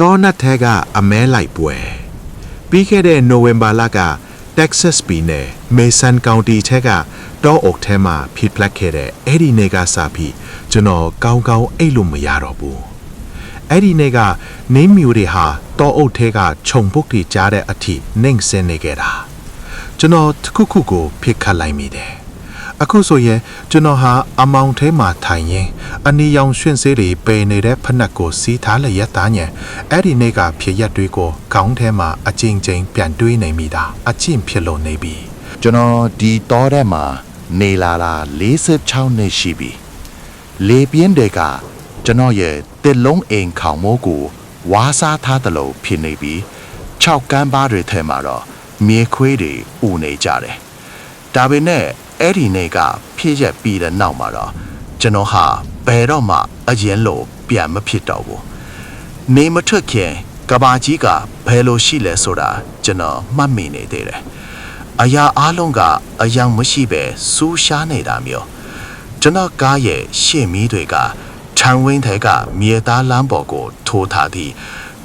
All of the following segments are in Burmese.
တောနတ်ထဲကအမဲလိုက်ပွဲပြီးခဲ့တဲ့နိုဝင်ဘာလက Texas ပြည်နယ် Mason County ထဲကတောအုပ်ထဲမှာဖြစ်ပလက်ခဲ့တဲ့အဲ့ဒီနေ့ကစပြီးကျွန်တော်ကောင်းကောင်းအိတ်လို့မရတော့ဘူးအဲ့ဒီနေ့ကနေမြူတွေဟာတောအုပ်ထဲကခြုံပုတ်တွေကြားတဲ့အထိနှိမ့်ဆင်းနေခဲ့တာကျွန်တော်တစ်ခုခုကိုဖိတ်ခတ်လိုက်မိတယ်အခုဆိုရင်ကျွန်တော်ဟာအမောင်ထဲမှာထိုင်ရင်းအနီရောင်ရွှင်စေးတွေပယ်နေတဲ့ဖနက်ကိုစီးထားလျက်သားညံအဲ့ဒီနေ့ကဖြစ်ရက်တွေကိုခေါင်းထဲမှာအကျဉ်းချင်းပြန်တွေးနေမိတာအကျင့်ဖြစ်လို့နေပြီကျွန်တော်ဒီတောထဲမှာနေလာတာ46နှစ်ရှိပြီလေပြင်းတွေကကျွန်တော်ရဲ့တစ်လုံးအိမ်ခေါင်မိုးကိုဝါးစားထားတယ်လို့ဖြစ်နေပြီး6ကမ်းပါးတွေထဲမှာတော့မြေခွေးတွေဥနေကြတယ်ဒါပေမဲ့အဲ့ဒီနေ့ကဖြစ်ရက်ပြီးတဲ့နောက်မှာတော့ကျွန်တော်ဟာဘယ်တော့မှအရင်လိုပြန်မဖြစ်တော့ဘူးနေမထွက်ခင်ကဘာကြီးကဘယ်လိုရှိလဲဆိုတာကျွန်တော်မှတ်မိနေသေးတယ်အရာအားလုံးကအယောင်မရှိပဲစူးရှားနေတာမျိုးကျွန်တော်ကားရဲ့ရှေ့မီးတွေကခြံဝင်းထဲကမြေသားလမ်းပေါ်ကိုထိုးထားပြီး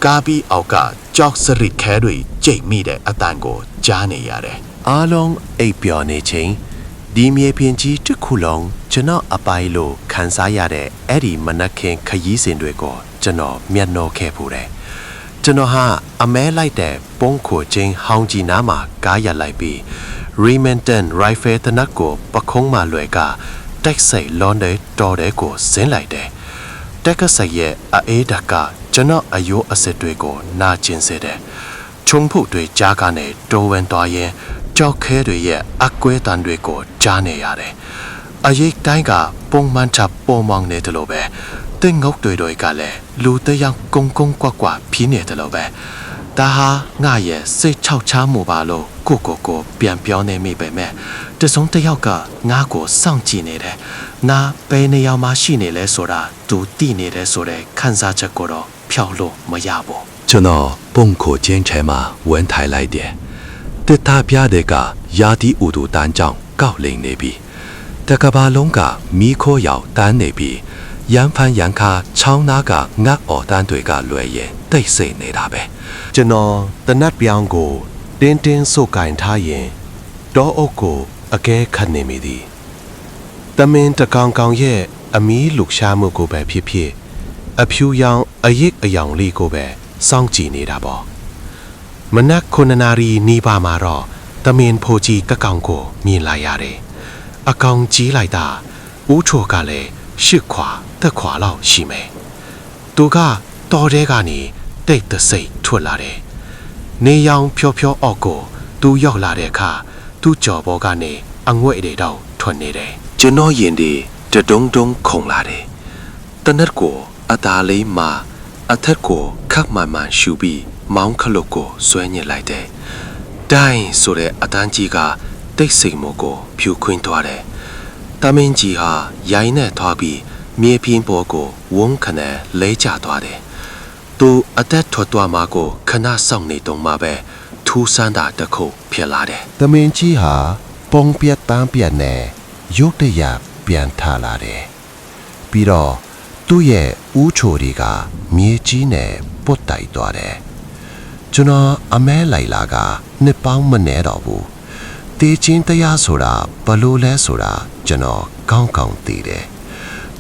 ကားပြီးအောက်ကကြောက်စရစ်ခဲတွေကြိတ်မိတဲ့အတန်ကိုကြားနေရတယ်အားလုံးအိပ်ပျော်နေချိန်ဒီမြေပြင်ကြီးတစ်ခုလုံးကျွန်တော်အပိုင်လို့ခန်းစားရတဲ့အဲ့ဒီမနက်ခင်းခရီးစဉ်တွေကိုကျွန်တော်မျက်နှာခဲ့ဖို့တယ်ကျွန်တော်ဟာအမဲလိုက်တဲ့ပုံးခိုချင်းဟောင်းကြီးနားမှာကားရလိုက်ပြီး Remington Rifle တနက်ကိုပခုံးမှလွယ်ကတက်ဆိတ်လွန်တဲ့တော်တဲ့ကိုဆင်းလိုက်တယ်တက်ကဆိတ်ရဲ့အေးဓာတ်ကကျွန်တော်အယိုးအစစ်တွေကိုနာကျင်စေတယ်ချုံဖို့တွေကြားကနေတိုးဝင်သွားရင်ကြောက်ခဲတွေရဲ့အကွဲတန်တွေကိုကြားနေရတယ်အရေးတိုင်းကပုံမှန်ချပုံမောင်းနေတယ်လို့ပဲတင်ငုတ်တွေကလည်းလူတယောက်ကုန်းကွာဖြစ်နေတယ်လို့ပဲဒါဟာငါရဲ့စိတ်ချောက်ချားမှုပါလို့ကိုပြန်ပြောနေမိပေမဲ့တစုံတယောက်ကငါ့ကိုစောင့်ကြည့်နေတယ်နာဘယ်နေရာမှာရှိနေလဲဆိုတာသူသိနေတယ်ဆိုတဲ့ခံစားချက်ကိုတော့ဖျောက်လို့မရဘူးကျွန်တော်ပုံခိုချင်းထဲမှာဝင်ထိုင်လိုက်တယ်တစ်သားပြတဲ့ကယာတီဥတူတန်းကြောင့်ကောက်လိမ့်နေပြီတကဘာလုံးကမီးခိုးရောက်တန်းနေပြီရန်ဖန်ရန်ခါချောင်းသားကငတ်အော်တန်းတွေကလွယ်ရင်တိတ်ဆိတ်နေတာပဲကျွန်တော်တနတ်ပြောင်းကိုတင်းဆုတ်ကင်ထားရင်တောအုပ်ကိုအကဲခတ်နေမိသည်တမင်တကောင်ကောင်ရဲ့အမီးလူရှားမှုကိုပဲဖြစ်ဖြစ်အဖြူရောင်အရစ်အယောင်လေးကိုပဲစောင့်ကြည့်နေတာပေါ့မနက်9 နာရီနီးပါးမှာတော့တမင်ဖိုကြီးကကောင်ကိုမြင်လာရတယ်အကောင်ကြီးလိုက်တာဦးချိုကလည်း10 ခွာ10 ခွာလောက်ရှိမယ်သူကတော်တဲကနေတိတ်တဆိတ်ထွက်လာတယ်နေရောင်ဖြောအော့ကိုသူရောက်လာတဲ့အခါသူ့ကြော်ဘောကနေအငွေ့တွေတော့ထွက်နေတယ်ကျွန်တော်ရင်ဒီတဒုံခုန်လာတယ်တနက်ကိုအသားလေးမှာအထက်ကိုခက်မှန်ရှူပြီးမောင်းခလုတ်ကိုဆွဲညစ်လိုက်တယ်တိုင်းဆိုတဲ့အတန်းကြီးကတိတ်ဆိတ်မှုကိုဖြူခွင်းသွားတယ်တမင်းကြီးဟာရိုင်းနဲ့ထွားပြီးမြေပြင်ပေါ်ကိုဝုန်းခနဲ့လဲကျသွားတယ်သူအသက်ထွက်သွားမှကိုခဏစောင့်နေတော့မှပဲထူးဆန်းတာတစ်ခုဖြစ်လာတယ်တမင်ကြီးဟာပုံပြတ်ပန်းပြတ်နဲ့ရုတ်တရက်ပြန်ထလာတယ်ပြီးတော့သူ့ရဲ့ဦးချိုတွေကမြေကြီးနဲ့ပုတ်တိုက်သွားတယ်ကျွန်တော်အမဲလိုက်လာကနှစ်ပေါင်းမနေတော့ဘူးတေးချင်းတရားဆိုတာဘလို့လဲဆိုတာကျွန်တော်ကောင်းသိတယ်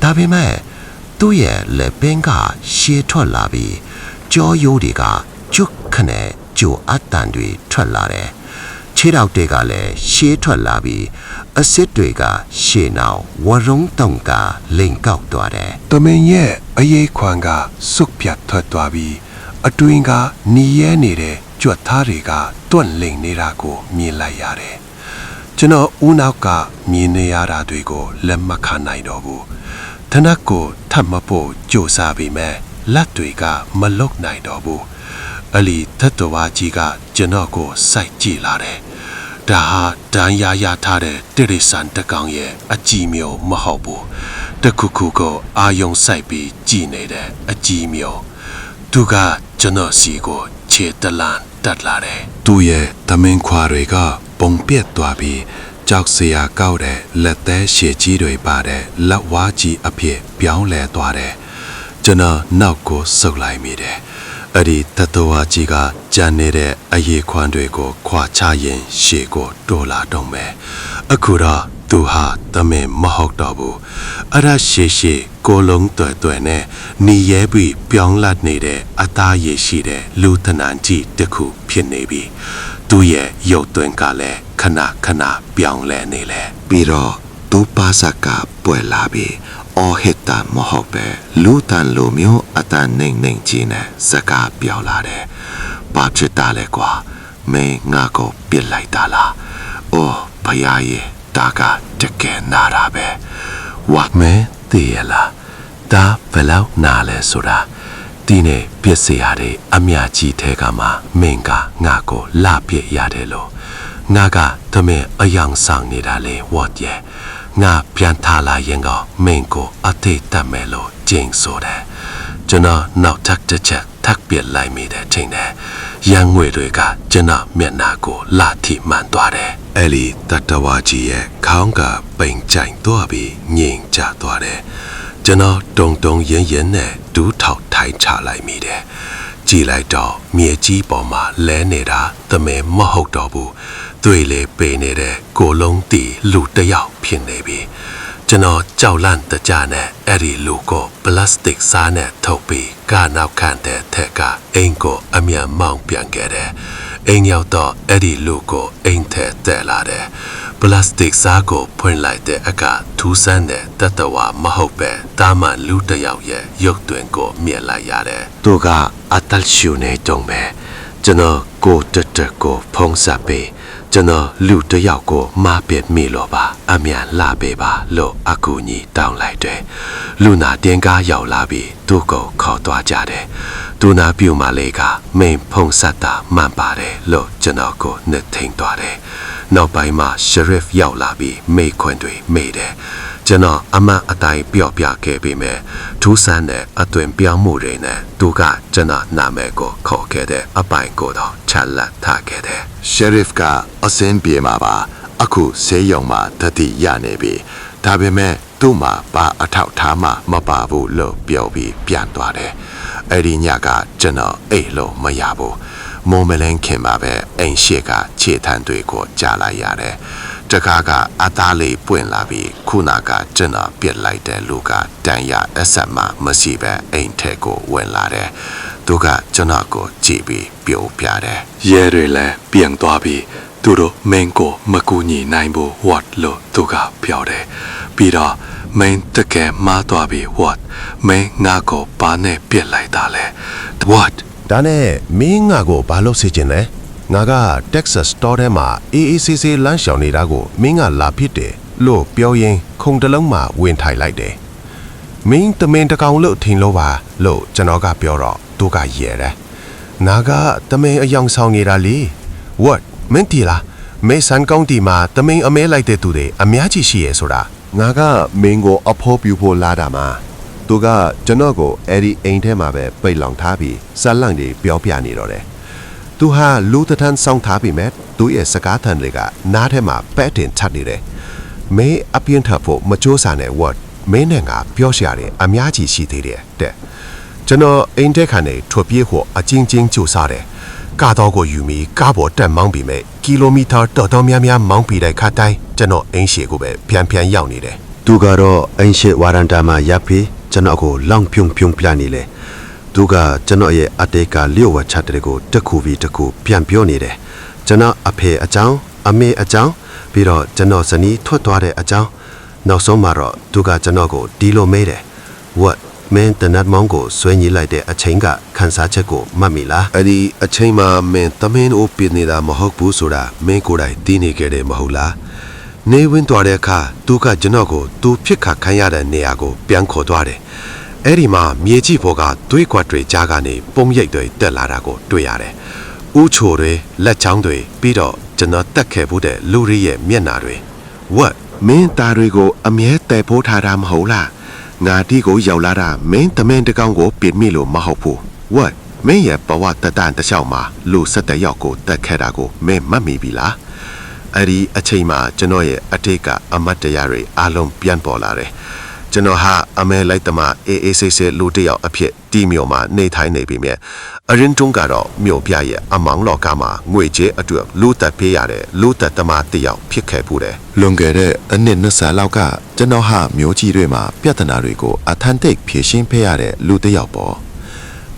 ဒါပေမဲ့သူ့ရဲ့လက်ပင်ကရှည်ထွက်လာပြီးကြောရိုးတွေကကျွတ်ခနဲ့ကြိုအတန်တွေထွက်လာတယ်ခြေထောက်တွေကလည်းရှည်ထွက်လာပြီးအစစ်တွေကရှည်နောက်ဝရုံးတုံကလိန်ကောက်သွားတယ်တမင်ရဲ့အရေးခွန်ကစုပ်ပြတ်ထွက်သွားပြီးအတွင်းကနီးရဲနေတဲ့ကြွက်သားတွေကတွန့်လိန်နေတာကိုမြင်လိုက်ရတယ်ကျွန်တော်ဦးနောက်ကမြင်နေရတာတွေကိုလက်မခံနိုင်တော့ဘူးထနက်ကိုထပ်မဖို့ကြိုးစားပြီးမဲ့လက်တွေကမလုတ်နိုင်တော့ဘူးအလီထက်တော်ဝါကြီးကကျွန်တော်ကိုစိုက်ကြည့်လာတယ်ဒါဟာဒန်ရထားတဲ့တိရိစ္ဆာန်တကောင်ရဲ့အကြည့်မျိုးမဟုတ်ဘူးတခုခုကိုအာယုံစိုက်ပြီးကြည့်နေတဲ့အကြည့်မျိုးသူကကျွန်တော်စီကိုခြေတလန်တက်လာတယ်သူရဲ့သမင်ခွာတွေကပုံပြက်သွားပြီးကြောက်စရာကောက်တဲ့လက်သေးရှည်ကြီးတွေပါတဲ့လက်ဝါးကြီးအဖြစ်ပြောင်းလဲသွားတယ်ကျွန်တော်နောက်ကိုဆုပ်လိုက်မိတယ် အဲ့ဒီတတဝါကြီးကကြံနေတဲ့အရေးခွမ်းတွေကိုခွာချရင်ရှေ့ကိုတိုးလာတော့မယ်အခုတော့သူဟာတမင်မဟုတ်တော့ဘူးအဲ့ဒါရှေ့ကိုလုံးတွဲနဲ့နီရဲပြီးပြောင်းလဲနေတဲ့အသားရည်ရှိတဲ့လူသဏ္ဍာန်ကြီးတစ်ခုဖြစ်နေပြီသူ့ရဲ့ရုပ်သွင်းကလည်းခဏပြောင်းလဲနေလေ ပြီးတော့သူပါစကပွဲလာပြီးအော်ဟစ်တာမဟုတ်ပဲလူတန်လိုမျိုးအတန်နှိမ့်ကြီးနဲ့စကားပြောလာတယ်။ဘာဖြစ်တာလဲကွာမင်းငါကိုပြစ်လိုက်တာလား။အိုးဖယားရဲ့ဒါကတကယ်နာတာပဲ။ဝါ မဲတည်ရလားဒါဘယ်လောက်နာလဲဆိုတာဒီနေ့ပြစ်စရာတွေအမြကြီးထဲကမှမင်းကငါကိုလာပြစ်ရတယ်လို့ငါကသမင်အယောင်ဆောင်နေတာလေဝတ်ရဲ့ငါပြန်ထားလာရင်ကမင်းကိုအသေးတတ်မယ်လို့ကျင်းဆိုတယ်ကျွန်တော်နောက်တစ်ချက်ထပ်ပြစ်လိုက်မိတယ်ထင်တယ်ရန်ငွေတွေကကျွန်တော်မျက်နှာကိုလာထိမှန်သွားတယ်အဲ့ဒီတတဝါကြီးရဲ့ခေါင်းကပိန်ကြိုင်သွားပြီးငြိမ်ချသွားတယ်ကျွန်တော်တုံရင်နဲ့ဒူးထောက်ထိုင်ချလိုက်မိတယ်ကြည်လိုက်တော့မြေကြီးပေါ်မှာလဲနေတာသမင်မဟုတ်တော့ဘူးတွေ့လေပေနေတဲ့ကိုလုံးတီလူတယောက်ဖြစ်နေပြီကျွန်တော်ကြောက်လန့်တကြနဲ့အဲ့ဒီလူကိုပလတ်စတစ်စားနဲ့ထုတ်ပြီးကနောက်ခံတဲ့ထက်ကအိမ်ကိုအမြန်မောင်းပြန်ခဲ့တယ်အိမ်ရောက်တော့အဲ့ဒီလူကိုအိမ်ထဲတက်လာတယ်ပလတ်စတစ်စားကိုဖွင့်လိုက်တဲ့အကထူးဆန်းတဲ့တတဝါမဟုတ်ပဲတာမန်လူတယောက်ရဲ့ရုပ်သွင်းကိုမြင်လိုက်ရတယ်သူကအတက်ရှူနေတုံးပဲကျွန်တော်ကိုတကိုဖုံးဆက်ပြီးကျွန်တော်လူတယောက်ကိုမားပစ်မိလို့ပါအမြန်လာပေးပါလို့အကူကြီးတောင်းလိုက်တယ်လူနာတင်ကားရောက်လာပြီးသူ့ကိုခေါ်သွားကြတယ်သူနာပြူမလေးကမိန်ဖုံးဆက်တာမှန်ပါတယ်လို့ကျွန်တော်ကိုနှစ်ထိန်သွားတယ်နောက်ပိုင်းမှာရှရစ်ရောက်လာပြီးမိခွန်းတွေမေးတယ်ကျွန်တော်အမှန်အတိုင်းပြောပြခဲ့ပေမဲ့ထူးဆန်းတဲ့အသွင်ပြောင်းမှုတွေနဲ့သူကကျွန်တော်နာမည်ကိုခေါ်ခဲ့တဲ့အပိုင်ကိုတော့ချက်လက်ထားခဲ့တယ် ရှယ်ရစ်ကအစင်းပြေမှာပါအခုဆေးရုံမှာတတိရနေပြီဒါပေမဲ့သူ့မှာဘာအထောက်ထားမှမပါဘူးလို့ပြောပြီးပြန်သွားတယ်အဲ့ဒီညကကျွန်တော်အိတ်လို့မရဘူးမုံမလင်းခင်မှာပဲအိမ်ရှိကခြေထမ်းတွေကိုကြားလိုက်ရတယ်တကားကအသားလေးပွင့်လာပြီးခုနကကျွန်တော်ပြစ်လိုက်တဲ့လူကတန်ရအဆက်မှမရှိပဲအိမ်ထဲကိုဝင်လာတယ်သူကကျွန်တော်ကိုကြည့်ပြီးပြုံးပြတယ် ရဲတွေလည်းပြန်သွားပြီးသူတို့မင်းကိုမကူညီနိုင်ဘူးဝတ်လို့သူကပြောတယ်ပြီးတော့မင်းတကယ်မှားသွားပြီးဝတ်မင်းငါကိုဘာနဲ့ပြစ်လိုက်တာလဲ what ဒါနဲ့မင်းငါကိုဘာလို့စေချင်လဲငါက Texas Store ထဲမှာ AACC လမ်းရှောင်နေတာကိုမင်းကလာဖြစ်တယ်လို့ပြောရင်ခုံတလုံးမှာဝင်ထိုင်လိုက်တယ်မင်းတမင်တကောင်လို့ထင်လို့ပါလို့ကျွန်တော်ကပြောတော့သူကရဲတယ်နာကတမင်အယောင်ဆောင်နေတာလေ what မင်းတီလားမေဆန်ကောင်တီမှာတမင်အမဲလိုက်တဲ့သူတွေအများကြီးရှိရဲဆိုတာငါကမင်းကိုအဖို့ပြဖို့လာတာမှာသူကကျွန်တော်ကိုအဲ့ဒီအိမ်ထဲမှာပဲပိတ်လောင်ထားပြီးဇက်လန့်တွေပြောပြနေတော့တယ်သူဟာလူတထန်းဆောင်ထားပြီးမဲ့သူရဲ့စကားသံတွေကနားထဲမှာပဲ့တင်ချနေတယ်မင်းအပြင်းထပ်ဖို့မကြိုးစားနဲ့ what မင်းနဲ့ငါပြောရှာတယ်အများကြီးရှိသေးတယ်တဲ့ကျွန်တော်အိမ်ထဲခါနေထွက်ပြေးဖို့အချင်းချင်းကြိုးစားတယ်ကားတော့ကိုယူပြီးကားပေါ်တက်မောင်းပြီးမဲ့ကီလိုမီတာတော်တော်များများမောင်းပြီးတဲ့ခါတိုင်းကျွန်တော်အိမ်ရှိကိုပဲပြန်ရောက်နေတယ်သူကတော့အိမ်ရှိဝါရန်တာမှာရပ်ပြီးကျွန်တော်ကိုလောင်ပြုံပြနေလေသူကကျွန်တော်ရဲ့အတေးကလျှို့ဝှက်ချက်တွေကိုတစ်ခုပြီးတစ်ခုပြန်ပြောနေတယ်ကျွန်တော်အဖေအကြောင်းအမေအကြောင်းပြီးတော့ကျွန်တော်ဇနီးထွက်သွားတဲ့အကြောင်းနောက်ဆုံးမှာတော့သူကကျွန်တော်ကိုဒီလိုမေးတယ် what မင်းတနတ်မောင်းကိုဆွဲညှိလိုက်တဲ့အချိန်ကခန်းစားချက်ကိုမှတ်မိလားအဲ့ဒီအချိန်မှာမင်းသမင်းအိုးပြနေတာမဟုတ်ဘူးဆိုတာမင်းကိုယ်တိုင်သိနေခဲ့တယ်မဟုတ်လားနေဝင်သွားတဲ့အခါသူကကျွန်တော်ကိုသူဖြစ်ခါခံရတဲ့နေရာကိုပြန်ခေါ်သွားတယ်အဲ့ဒီမှာမြေကြီးပေါ်ကသွေးကွက်တွေကြားကနေပုံရိပ်တွေတက်လာတာကိုတွေ့ရတယ်။ဦးချိုတွေလက်ချောင်းတွေပြီးတော့ကျွန်တော်တက်ခဲ့ဖို့တဲ့လူတွေရဲ့မျက်နှာတွေ what မင်းသားတွေကိုအမြဲတဲဖိုးထားတာမဟုတ်လားငါတီကိုရောက်လာတာမင်းတမင်တကောင်ကိုပြစ်မိလို့မဟုတ်ဘူး what မင်းရဲ့ဘဝတတန်တလျှောက်မှာလူ17ယောက်ကိုတက်ခဲ့တာကိုမင်းမှတ်မိပြီလားအဲ့ဒီအချိန်မှာကျွန်တော်ရဲ့အတိတ်ကအမတ်တရားတွေအလုံးပြန်ပေါ်လာတယ် ကျွန်တော်ဟာအမဲလိုက်တမအေးအေးဆေးဆေးလူတစ်ယောက်အဖြစ်တီးမြို့မှာနေထိုင်နေပြီမြဲအရင်တုန်းကတော့မြို့ပြရဲ့အမောင်လောကမှာငွေကြေးအတွက်လူတက်ပေးရတဲ့လူတက်တမတစ်ယောက်ဖြစ်ခဲ့ဘူးတယ် လွန်ခဲ့တဲ့အနှစ်20လောက်ကကျွန်တော်ဟာမျိုးကြီးတွေမှာပြဿနာတွေကိုအထန်တိတ်ဖြေရှင်းပေးရတဲ့လူတစ်ယောက်ပေါ့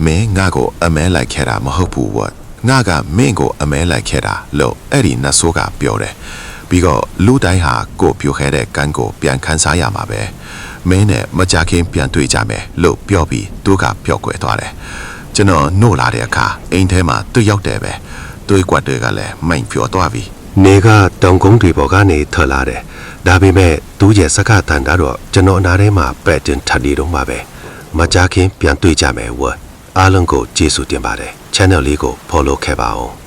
မင်းငါ့ကိုအမဲလိုက်ခဲ့တာမဟုတ်ဘူးဝတ်ငါကမင်းကိုအမဲလိုက်ခဲ့တာလို့အဲ့ဒီနတ်ဆိုးကပြောတယ်ပြီးတော့လူတိုင်းဟာကိုပြိုခဲတဲ့ကန်းကိုပြန်ခန်းစားရမှာပဲမင်းနဲ့မကြခင်ပြန်တွေ့ကြမယ်လို့ပြောပြီးသူကပြောကွယ်သွားတယ်ကျွန်တော်နှို့လာတဲ့အခါအိမ်ထဲမှာသူ့ရောက်တယ်ပဲတွေးကွက်တွေကလည်းမိုင်ပြောသွားပြီ နေကတောင်ကုန်းတွေပေါ်ကနေထွက်လာတယ်ဒါပေမဲ့သူ့ရဲ့စကားတန်တာတော့ကျွန်တော်အနာထဲမှာပဲ့တင်ထပ်နေတော့မှာပဲမကြခင်ပြန်တွေ့ကြမယ်ဝတ်အားလုံးကိုကျေးဇူးတင်ပါတယ် channel လေးကို follow ခဲ့ပါအောင်